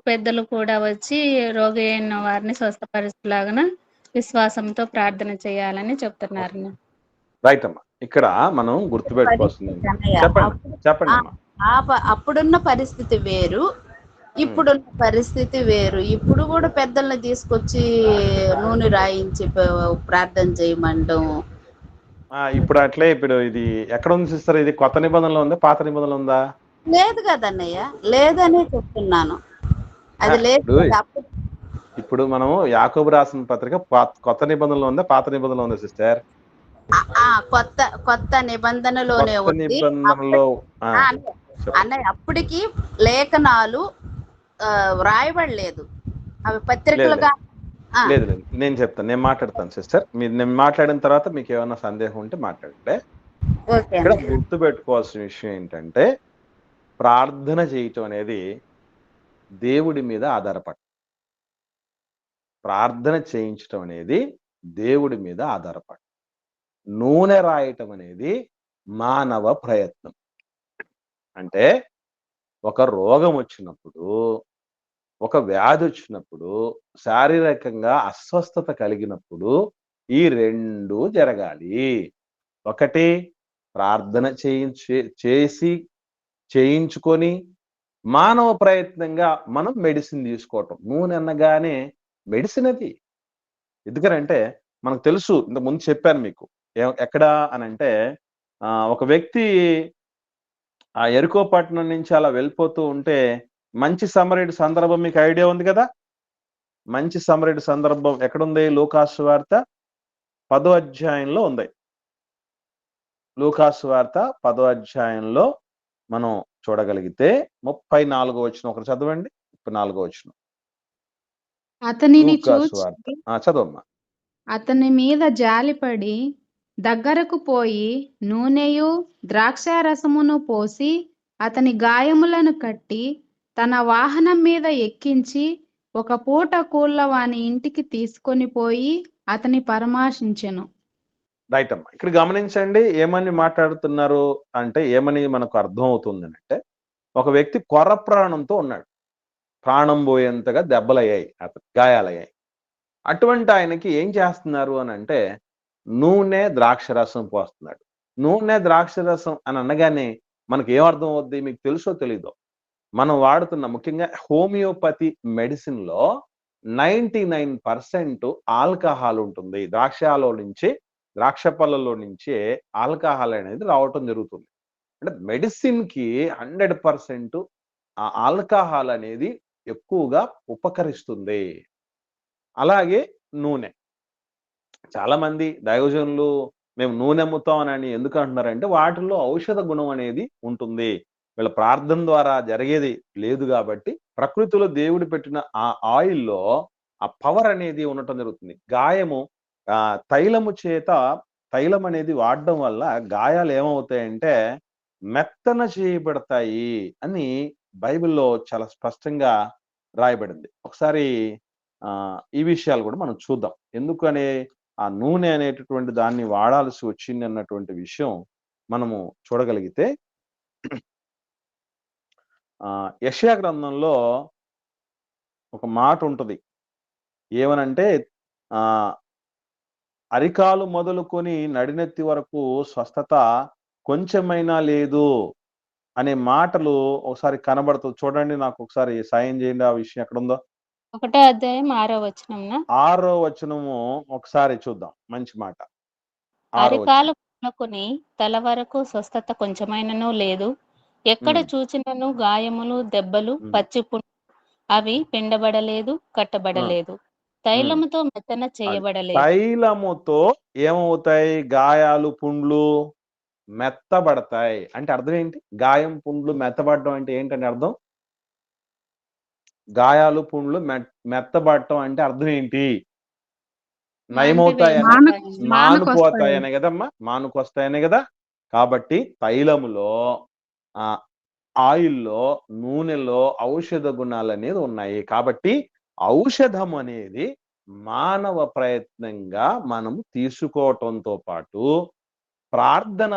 పెద్దలు కూడా వచ్చి రోగి అయిన వారిని స్వస్థపరిచేలాగా విశ్వాసంతో ప్రార్థన చేయాలని చెప్తున్నారు. రైట్ అమ్మా. ఇక్కడ మనం గుర్తుపెట్టుకోవాల్సింది చెప్పండి అమ్మా. అప్పుడున్న పరిస్థితి వేరు, ఇప్పుడున్న పరిస్థితి వేరు. ఇప్పుడు కూడా పెద్దల్ని తీసుకొచ్చి నూనె రాయించి ప్రార్థన చేయమంటాం. ఇప్పుడు అట్లే ఇప్పుడు ఇది ఎక్కడ ఉంది సిస్టర్? ఇది కొత్త నిబంధనలో ఉందా, పాత నిబంధనలో ఉందా? లేదు కదన్నయ్య, లేదనే చెప్తున్నాను. అది లేదు. ఇప్పుడు మనం యాకోబు రాసిన పత్రిక కొత్త నిబంధనలో ఉందా, పాత నిబంధనలో ఉందా సిస్టర్? కొత్త నిబంధనలోనే ఉంది అన్నయ్య. అప్పటికి లేఖనాలు వ్రాయబడలేదు, అవి పత్రికలుగా. లేదు నేను చెప్తాను, నేను మాట్లాడతాను సిస్టర్. నేను మాట్లాడిన తర్వాత మీకు ఏమైనా సందేహం ఉంటే మాట్లాడండి. ఇక్కడ గుర్తు పెట్టుకోవాల్సిన విషయం ఏంటంటే ప్రార్థన చేయటం అనేది దేవుడి మీద ఆధారపడి, ప్రార్థన చేయించటం అనేది దేవుడి మీద ఆధారపడి, నూనె రాయటం అనేది మానవ ప్రయత్నం. అంటే ఒక రోగం వచ్చినప్పుడు, ఒక వ్యాధి వచ్చినప్పుడు, శారీరకంగా అస్వస్థత కలిగినప్పుడు ఈ రెండు జరగాలి. ఒకటి ప్రార్థన చేయించుకొని మానవ ప్రయత్నంగా మనం మెడిసిన్ తీసుకోవటం. నూనె అనగానే మెడిసిన్ అది. ఎందుకనంటే మనకు తెలుసు, ఇంత ముందు చెప్పాను మీకు ఎక్కడ అనంటే ఒక వ్యక్తి ఆ ఎరికో పట్టణం నుంచి అలా వెళ్ళిపోతూ ఉంటే మంచి సమరయుడి సందర్భం మీకు ఐడియా ఉంది కదా. మంచి సమరయుడి సందర్భం ఎక్కడుంది? లూకాసు వార్త 10వ అధ్యాయంలో ఉంది. లూకాసు వార్త 10వ అధ్యాయంలో మనం చూడగలిగితే 34వ వచనం ఒకటి చదవండి. 34వ వచనం. అతనిని చూచి చదవమ్మా. అతని మీద జాలిపడి దగ్గరకు పోయి నూనెయు ద్రాక్షారసమును పోసి అతని గాయములను కట్టి తన వాహనం మీద ఎక్కించి ఒక పూట కూళ్ళ వాని ఇంటికి తీసుకొని పోయి అతని పరామర్శించెను. రైట్ అమ్మా. ఇక్కడ గమనించండి, ఏమని మాట్లాడుతున్నారు అంటే ఏమని మనకు అర్థం అవుతుంది అంటే, ఒక వ్యక్తి కొర ప్రాణంతో ఉన్నాడు. ప్రాణం పోయేంతగా దెబ్బలయ్యాయి, అతను గాయాలయ్యాయి. అటువంటి ఆయనకి ఏం చేస్తున్నారు అని అంటే నూనె ద్రాక్షరసం పోస్తున్నాడు. నూనె ద్రాక్షరసం అని అనగానే మనకి ఏం అర్థం అవుద్ది? మీకు తెలుసో తెలీదో, మనం వాడుతున్న ముఖ్యంగా హోమియోపతి మెడిసిన్ లో 99% ఆల్కహాల్ ఉంటుంది. ద్రాక్ష పళ్ళలో నుంచే ఆల్కహాల్ అనేది రావటం జరుగుతుంది. అంటే మెడిసిన్ కి 100% ఆ ఆల్కహాల్ అనేది ఎక్కువగా ఉపకరిస్తుంది. అలాగే నూనె. చాలా మంది దైవజనులు మేము నూనె అమ్ముతాం అని ఎందుకు అంటున్నారంటే వాటిల్లో ఔషధ గుణం అనేది ఉంటుంది. వీళ్ళ ప్రార్థన ద్వారా జరిగేది లేదు కాబట్టి ప్రకృతిలో దేవుడు పెట్టిన ఆ ఆయిల్లో ఆ పవర్ అనేది ఉండటం జరుగుతుంది. గాయము తైలం అనేది వాడడం వల్ల గాయాలు ఏమవుతాయంటే మెత్తన చేయబడతాయి అని బైబిల్లో చాలా స్పష్టంగా రాయబడింది. ఒకసారి ఈ విషయాలు కూడా మనం చూద్దాం. ఎందుకని ఆ నూనె అనేటటువంటి దాన్ని వాడాల్సి వచ్చింది అన్నటువంటి విషయం మనము చూడగలిగితే యెషయా గ్రంథంలో ఒక మాట ఉంటుంది. ఏమనంటే అరికాలు మొదలుకొని నడినెత్తి వరకు స్వస్థత కొంచెమైనా లేదు అనే మాటలు ఒకసారి కనబడుతుంది. చూడండి, నాకు ఒకసారి సాయం చేయండి. ఆ విషయం ఎక్కడుందో? 1వ అధ్యాయం 6వ వచనంన 6వ వచనము ఒకసారి చూద్దాం. మంచి మాట. 6వ వచనం. అరికాలు మొదలుకొని తల వరకు స్వస్థత కొంచెమైనను లేదు. ఎక్కడ చూచినను గాయములు, దెబ్బలు, పచ్చి పుండ్లు, అవి పిండబడలేదు, కట్టబడలేదు. తైలముతో మెత్తన చేయబడలేదు. తైలముతో ఏమవుతాయి? గాయాలు, పుండ్లు మెత్తబడతాయి. అంటే అర్థం ఏంటి? గాయం, పుండ్లు మెత్తబడడం అంటే ఏంటంటే అర్థం? గాయాలు, పుండ్లు మెత్తబడటం అంటే అర్థం ఏంటి? నయమవుతాయని, మానుపోతాయనే కదమ్మా, మానుకొస్తాయనే కదా. కాబట్టి తైలములో, ఆయిల్లో, నూనెలో ఔషధ గుణాలు అనేది ఉన్నాయి. కాబట్టి ఔషధం అనేది మానవ ప్రయత్నంగా మనం తీసుకోవటంతో పాటు ప్రార్థన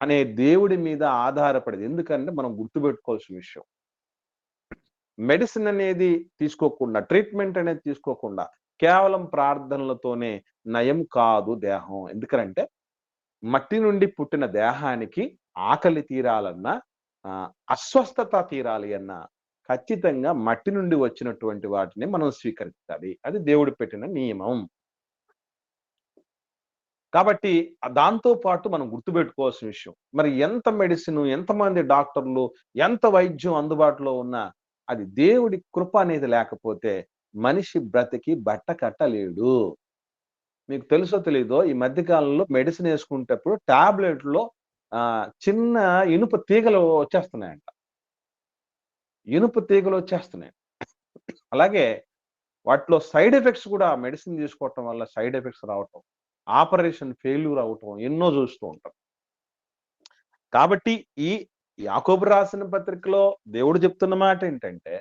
అనే దేవుడి మీద ఆధారపడేది. ఎందుకంటే మనం గుర్తుపెట్టుకోవాల్సిన విషయం, మెడిసిన్ అనేది తీసుకోకుండా, ట్రీట్మెంట్ అనేది తీసుకోకుండా కేవలం ప్రార్థనలతోనే నయం కాదు దేహం. ఎందుకంటే మట్టి నుండి పుట్టిన దేహానికి ఆకలి తీరాలన్నా, అస్వస్థత తీరాలి అన్నా ఖచ్చితంగా మట్టి నుండి వచ్చినటువంటి వాటిని మనం స్వీకరించాలి. అది దేవుడు పెట్టిన నియమం. కాబట్టి దాంతో పాటు మనం గుర్తుపెట్టుకోవాల్సిన విషయం, మరి ఎంత మెడిసిన్, ఎంతమంది డాక్టర్లు, ఎంత వైద్యం అందుబాటులో ఉన్నా అది దేవుడి కృప అనేది లేకపోతే మనిషి బ్రతికి బట్ట కట్టలేడు. మీకు తెలుసో తెలీదో, ఈ మధ్య కాలంలో మెడిసిన్ వేసుకునేటప్పుడు టాబ్లెట్లో చిన్న ఇనుప తీగలు వచ్చేస్తున్నాయంట. ఇనుప తీగలు వచ్చేస్తున్నాయి. అలాగే వాటిలో సైడ్ ఎఫెక్ట్స్ కూడా, మెడిసిన్ తీసుకోవటం వల్ల సైడ్ ఎఫెక్ట్స్ రావటం, ఆపరేషన్ ఫెయిల్యూర్ అవటం ఎన్నో చూస్తూ ఉంటాం. కాబట్టి ఈ యాకోబు రాసిన పత్రికలో దేవుడు చెప్తున్న మాట ఏంటంటే,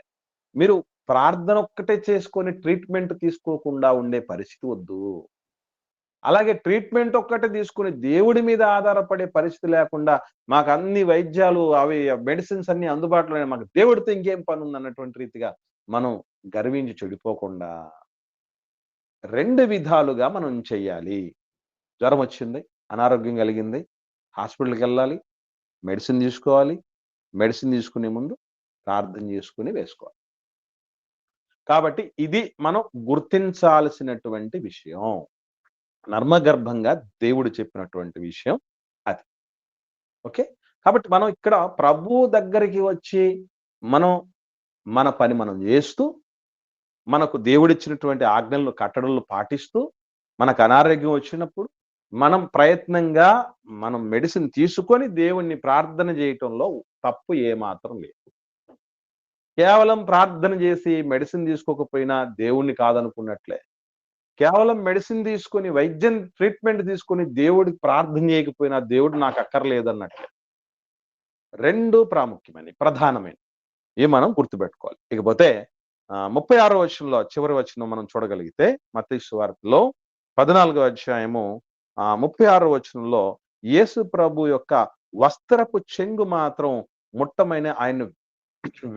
మీరు ప్రార్థన ఒక్కటే చేసుకొని ట్రీట్మెంట్ తీసుకోకుండా ఉండే పరిస్థితి వద్దు. అలాగే ట్రీట్మెంట్ ఒక్కటే తీసుకుని దేవుడి మీద ఆధారపడే పరిస్థితి లేకుండా, మాకు అన్ని వైద్యాలు, అవి మెడిసిన్స్ అన్ని అందుబాటులో, మాకు దేవుడితో ఇంకేం పని ఉంది అన్నటువంటి రీతిగా మనం గర్వించి చెడిపోకుండా 2 విధాలుగా మనం చెయ్యాలి. జ్వరం వచ్చింది, అనారోగ్యం కలిగింది, హాస్పిటల్కి వెళ్ళాలి, మెడిసిన్ తీసుకోవాలి. మెడిసిన్ తీసుకునే ముందు ప్రార్థన చేసుకుని వేసుకోవాలి. కాబట్టి ఇది మనం గుర్తించాల్సినటువంటి విషయం, నర్మగర్భంగా దేవుడు చెప్పినటువంటి విషయం అది. ఓకే. కాబట్టి మనం ఇక్కడ ప్రభు దగ్గరికి వచ్చి మనం మన పని మనం చేస్తూ, మనకు దేవుడిచ్చినటువంటి ఆజ్ఞలను, కట్టడలు పాటిస్తూ, మనకు అనారోగ్యం వచ్చినప్పుడు మనం ప్రయత్నంగా మనం మెడిసిన్ తీసుకొని దేవుణ్ణి ప్రార్థన చేయటంలో తప్పు ఏమాత్రం లేదు. కేవలం ప్రార్థన చేసి మెడిసిన్ తీసుకోకపోయినా దేవుణ్ణి కాదనుకున్నట్లే. కేవలం మెడిసిన్ తీసుకొని, వైద్యం ట్రీట్మెంట్ తీసుకొని దేవుడికి ప్రార్థన చేయకపోయినా దేవుడు నాకు అక్కర్లేదన్నట్లే. 2 ప్రాముఖ్యమైనవి, ప్రధానమైనవి. ఇవి మనం గుర్తుపెట్టుకోవాలి. ఇకపోతే 36వ వచనంలో చివరి వచనం మనం చూడగలిగితే, మత్తయి సువార్తలో 14వ అధ్యాయము 36వ వచనంలో యేసు ప్రభు యొక్క వస్త్రపు చెంగు మాత్రం ముట్టమైన ఆయన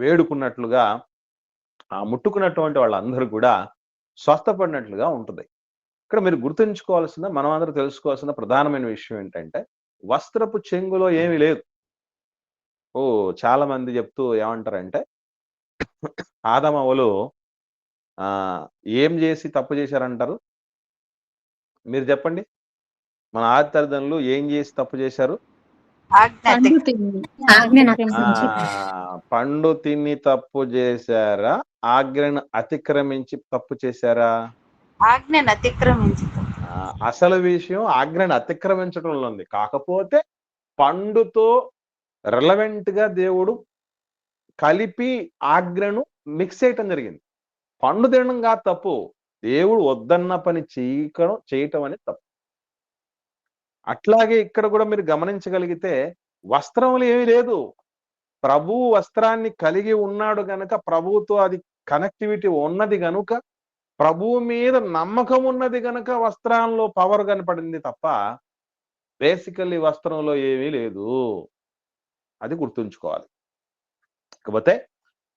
వేడుకున్నట్లుగా, ముట్టుకున్నటువంటి వాళ్ళందరూ కూడా స్వస్థపడినట్లుగా ఉంటుంది. ఇక్కడ మీరు గుర్తుంచుకోవాల్సిన, మనం అందరూ తెలుసుకోవాల్సిన ప్రధానమైన విషయం ఏంటంటే, వస్త్రపు చెంగులో ఏమీ లేదు. చాలా మంది చెప్తూ ఏమంటారంటే, ఆదామవ్వలు ఏం చేసి తప్పు చేశారంటారు? మీరు చెప్పండి. మన ఆది తల్లిదండ్రులు ఏం చేసి తప్పు చేశారు? పండు తిని తప్పు చేశారా? ఆజ్ఞను అతిక్రమించి తప్పు చేశారా? ఆజ్ఞను అతిక్రమించి. అసలు విషయం ఆజ్ఞను అతిక్రమించడంలో ఉంది. కాకపోతే పండుతో రిలవెంట్ గా దేవుడు కలిపి ఆజ్ఞను మిక్స్ చేయటం జరిగింది. పండు తినడం కాదు తప్పు, దేవుడు వద్దన్న పని చేయటం అనేది తప్పు. అట్లాగే ఇక్కడ కూడా మీరు గమనించగలిగితే వస్త్రములు ఏమీ లేదు. ప్రభువు వస్త్రాన్ని కలిగి ఉన్నాడు గనుక, ప్రభువుతో అది కనెక్టివిటీ ఉన్నది గనుక, ప్రభువు మీద నమ్మకం ఉన్నది గనుక వస్త్రాల్లో పవర్ కనపడింది తప్ప బేసికల్లీ వస్త్రంలో ఏమీ లేదు. అది గుర్తుంచుకోవాలి. కాకపోతే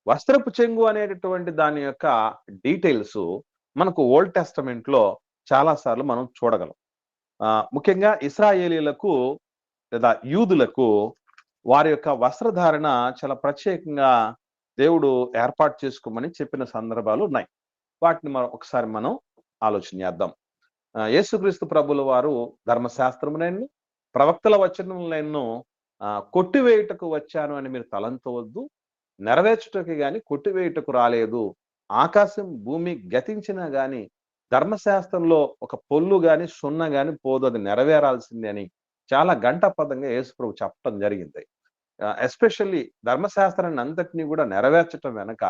వస్త్రపు చెంగు అనేటటువంటి దాని యొక్క డీటెయిల్స్ మనకు ఓల్డ్ టెస్టమెంట్ లో చాలాసార్లు మనం చూడగలం. ముఖ్యంగా ఇశ్రాయేలీయులకు లేదా యూదులకు వారి యొక్క వస్త్రధారణ చాలా ప్రత్యేకంగా దేవుడు ఏర్పాటు చేసుకోమని చెప్పిన సందర్భాలు ఉన్నాయి. వాటిని ఒకసారి మనం ఆలోచన చేద్దాం. యేసుక్రీస్తు ప్రభుల వారు ధర్మశాస్త్రమునైను ప్రవక్తల వచనములను కొట్టివేయుటకు వచ్చాను అని మీరు తలంచవద్దు. నెరవేర్చుటకు గాని కొట్టివేయుటకు రాలేదు. ఆకాశం భూమి గతించినా గాని ధర్మశాస్త్రంలో ఒక పొల్లు గాని సున్న గాని పోదు, అది నెరవేరాల్సిందే అని చాలా గంటపదంగా యేసు ప్రభు చెప్పడం జరిగింది. ఎస్పెషల్లీ ధర్మశాస్త్రాన్ని అంతటినీ కూడా నెరవేర్చటం వెనక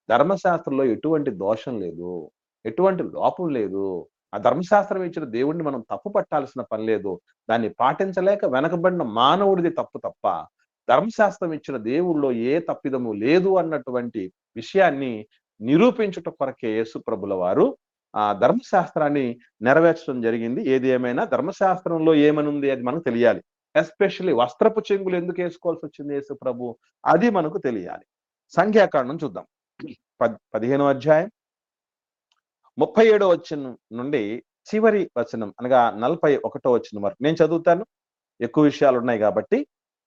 ధర్మశాస్త్రంలో ఎటువంటి దోషం లేదు, ఎటువంటి లోపం లేదు. ఆ ధర్మశాస్త్రం ఇచ్చిన దేవుడిని మనం తప్పు పట్టాల్సిన పని లేదు. దాన్ని పాటించలేక వెనకబడిన మానవుడిది తప్పు తప్ప ధర్మశాస్త్రం ఇచ్చిన దేవుళ్ళలో ఏ తప్పిదము లేదు అన్నటువంటి విషయాన్ని నిరూపించుట కొరకే యేసు ప్రభుల వారు ఆ ధర్మశాస్త్రాన్ని నెరవేర్చడం జరిగింది. ఏది ఏమైనా ధర్మశాస్త్రంలో ఏమని ఉంది అది మనకు తెలియాలి. ఎస్పెషల్లీ వస్త్రపు చెంగులు ఎందుకు వేసుకోవాల్సి వచ్చింది యేసు ప్రభు, అది మనకు తెలియాలి. సంఖ్యాకాండం చూద్దాం. 15వ అధ్యాయం 37వ వచనం నుండి చివరి వచనం అనగా 41వ వచనం వరకు నేను చదువుతాను. ఎక్కువ విషయాలు ఉన్నాయి కాబట్టి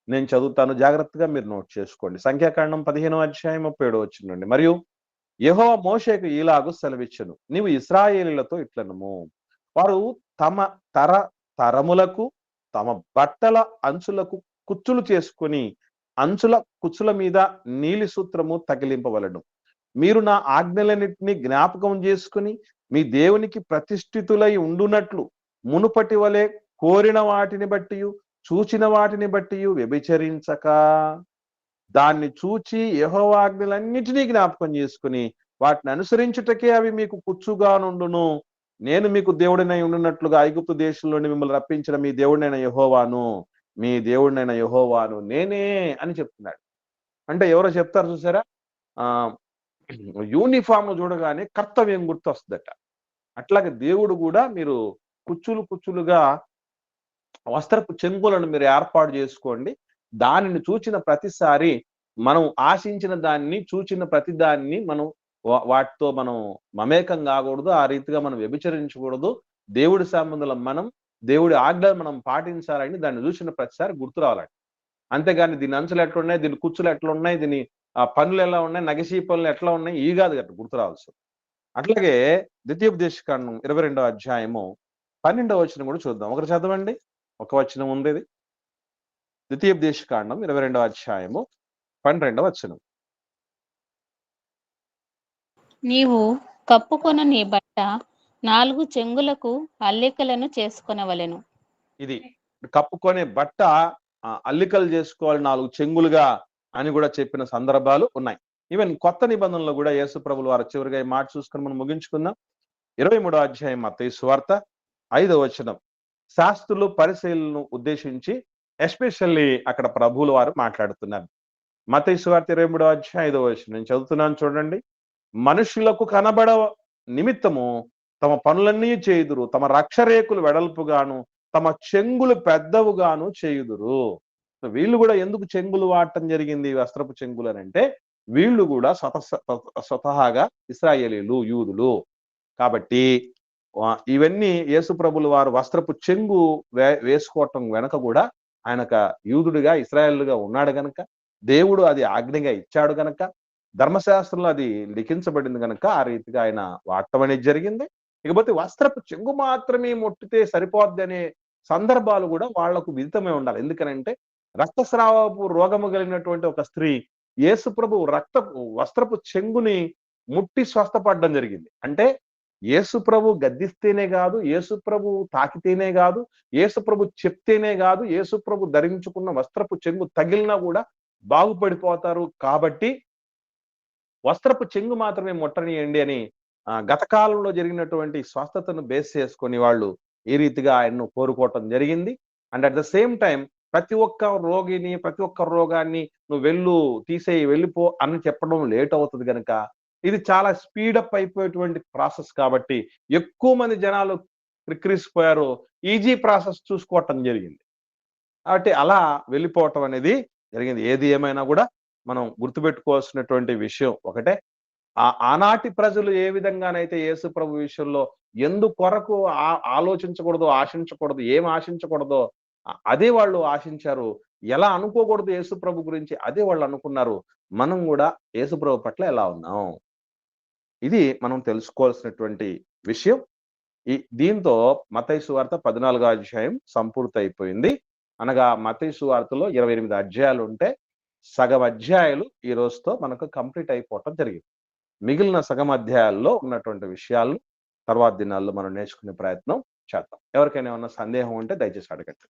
నేను చదువుతాను, జాగ్రత్తగా మీరు నోట్ చేసుకోండి. సంఖ్యాకాండం 15వ అధ్యాయం 37వ వచనం నుండి. మరియు యెహోవా మోషేకు ఈలాగు సెలవిచ్చెను, నీవు ఇశ్రాయేలీయులతో ఇట్లనుము, వారు తమ తరములకు తమ బట్టల అంచులకు కుచ్చులు చేసుకుని అంచుల కుచ్చుల మీద నీలి సూత్రము తగిలింపవలను. మీరు నా ఆజ్ఞలన్నింటినీ జ్ఞాపకం చేసుకుని మీ దేవునికి ప్రతిష్ఠితులై ఉండునట్లు మునుపటి వలె కోరిన వాటిని బట్టి చూచిన వాటిని బట్టి వ్యభిచరించక దాన్ని చూచి యెహోవా ఆజ్ఞలన్నిటినీ జ్ఞాపకం చేసుకుని వాటిని అనుసరించుటకే అవి మీకు కుచ్చుగా నుండును. నేను మీకు దేవుడినై ఉండునట్లుగా ఐగుప్తు దేశంలోని మిమ్మల్ని రప్పించిన మీ దేవుడినైన యెహోవాను, మీ దేవుడినైన యెహోవాను నేనే అని చెప్తున్నాడు. అంటే ఎవరో చెప్తారు చూసారా, యూనిఫామ్ చూడగానే కర్తవ్యం గుర్తు వస్తుందట. అట్లాగే దేవుడు కూడా మీరు కుచ్చులు కుచ్చులుగా వస్త్రపు చెంగులను మీరు ఏర్పాటు చేసుకోండి. దానిని చూచిన ప్రతిసారి మనం ఆశించిన దాన్ని చూచిన ప్రతి దాన్ని మనం వాటితో మనం మమేకం కాకూడదు, ఆ రీతిగా మనం వ్యభిచరించకూడదు. దేవుడి సంబంధుల మనం దేవుడి ఆజ్ఞలు మనం పాటించాలని దాన్ని చూసిన ప్రతిసారి గుర్తు రావాలండి. అంతేగాని దీని అంచులు ఎట్లున్నాయి, దీని కుచ్చులు ఎట్లున్నాయి, దీని పనులు ఎలా ఉన్నాయి, నగశీ పనులు ఎట్లా ఉన్నాయి, ఈ కాదు గట్ట గుర్తు రావాల్సి. అట్లాగే ద్వితీయోపదేశకాండం 22వ అధ్యాయము 12వ వచనం కూడా చూద్దాం. ఒకరు చదవండి, ఒక వచనం ఉంది. ద్వితీయోపదేశకాండం 22వ అధ్యాయము 12వ వచనం. నీవు కప్పుకొన నీ బట్ట 4 చెంగులకు అల్లికలను చేసుకొనవలెను. ఇది కప్పుకొనే బట్ట అల్లికలు చేసుకోవాలి 4 చెంగులుగా అని కూడా చెప్పిన సందర్భాలు ఉన్నాయి. ఈవెన్ కొత్త నిబంధనలో కూడా యేసు ప్రభుల వారు చివరిగా ఈ మాట చూసుకొని మనం ముగించుకుందాం. 23వ అధ్యాయం మత్తయి సువార్త 5వ వచనం. శాస్త్రులు పరిసయ్యులను ఉద్దేశించి ఎస్పెషల్లీ అక్కడ ప్రభువుల వారు మాట్లాడుతున్నారు. మత్తయి సువార్త 23వ అధ్యాయం 5వ వచనం నేను చదువుతున్నాను చూడండి. మనుషులకు కనబడ నిమిత్తము తమ పనులన్నీ చేయుదురు, తమ రక్షరేకులు వెడల్పుగాను తమ చెంగులు పెద్దవుగాను చేయుదురు. వీళ్ళు కూడా ఎందుకు చెంగులు వాడటం జరిగింది, వస్త్రపు చెంగులు అని అంటే వీళ్ళు కూడా స్వతహాగా ఇశ్రాయేలీయులు, యూదులు కాబట్టి ఇవన్నీ యేసు ప్రభుల వారు వస్త్రపు చెంగు వేసుకోవటం వెనక కూడా ఆయనక యూదుడిగా ఇశ్రాయేలుగా ఉన్నాడు గనక, దేవుడు అది ఆజ్ఞగా ఇచ్చాడు గనక, ధర్మశాస్త్రంలో అది లిఖించబడింది కనుక ఆ రీతిగా ఆయన వాడటం అనేది జరిగింది. ఇకపోతే వస్త్రపు చెంగు మాత్రమే ముట్టితే సరిపోద్ది అనే సందర్భాలు కూడా వాళ్లకు విదితమై ఉండాలి. ఎందుకనంటే రక్తస్రావపు రోగము కలిగినటువంటి ఒక స్త్రీ యేసు ప్రభు వస్త్రపు చెంగుని ముట్టి స్వస్థపడడం జరిగింది. అంటే యేసు ప్రభు గద్దిస్తేనే కాదు, యేసు ప్రభు తాకితేనే కాదు, యేసు ప్రభు చెప్తేనే కాదు, యేసు ప్రభు ధరించుకున్న వస్త్రపు చెంగు తగిలినా కూడా బాగుపడిపోతారు. కాబట్టి వస్త్రపు చెంగు మాత్రమే ముట్టనియండి అని గత కాలంలో జరిగినటువంటి స్వస్థతను బేస్ చేసుకొని వాళ్ళు ఈ రీతిగా ఆయన్ను కోరుకోవటం జరిగింది. And at the same time ప్రతి ఒక్క రోగిని, ప్రతి ఒక్క రోగాన్ని నువ్వు వెళ్ళిపో అని చెప్పడం లేట్ అవుతుంది కనుక ఇది చాలా స్పీడప్ అయిపోయేటువంటి ప్రాసెస్ కాబట్టి ఎక్కువ మంది జనాలు క్రిక్కిరిసిపోయారు, ఈజీ ప్రాసెస్ చూసుకోవటం జరిగింది. కాబట్టి అలా వెళ్ళిపోవటం అనేది జరిగింది. ఏది ఏమైనా కూడా మనం గుర్తుపెట్టుకోవాల్సినటువంటి విషయం ఒకటే, ఆనాటి ప్రజలు ఏ విధంగానైతే యేసు ప్రభు విషయంలో ఎందుకొరకు ఆలోచించకూడదు, ఆశించకూడదు, ఏం ఆశించకూడదో అదే వాళ్ళు ఆశించారు. ఎలా అనుకోకూడదు యేసు ప్రభు గురించి అదే వాళ్ళు అనుకున్నారు. మనం కూడా యేసు ప్రభు పట్ల ఎలా ఉన్నాం? ఇది మనం తెలుసుకోవాల్సినటువంటి విషయం. దీంతో మత్తయి సువార్త 14వ అధ్యాయం సంపూర్తయిపోయింది. అనగా మత్తయి సువార్తలో 28 అధ్యాయాలు ఉంటే సగం అధ్యాయాలు ఈ రోజుతో మనకు కంప్లీట్ అయిపోవటం జరిగింది. మిగిలిన సగం అధ్యాయాల్లో ఉన్నటువంటి విషయాలు తర్వాత దినాల్లో మనం నేర్చుకునే ప్రయత్నం చేద్దాం. ఎవరికైనా ఏమన్నా సందేహం ఉంటే దయచేసి అడగండి.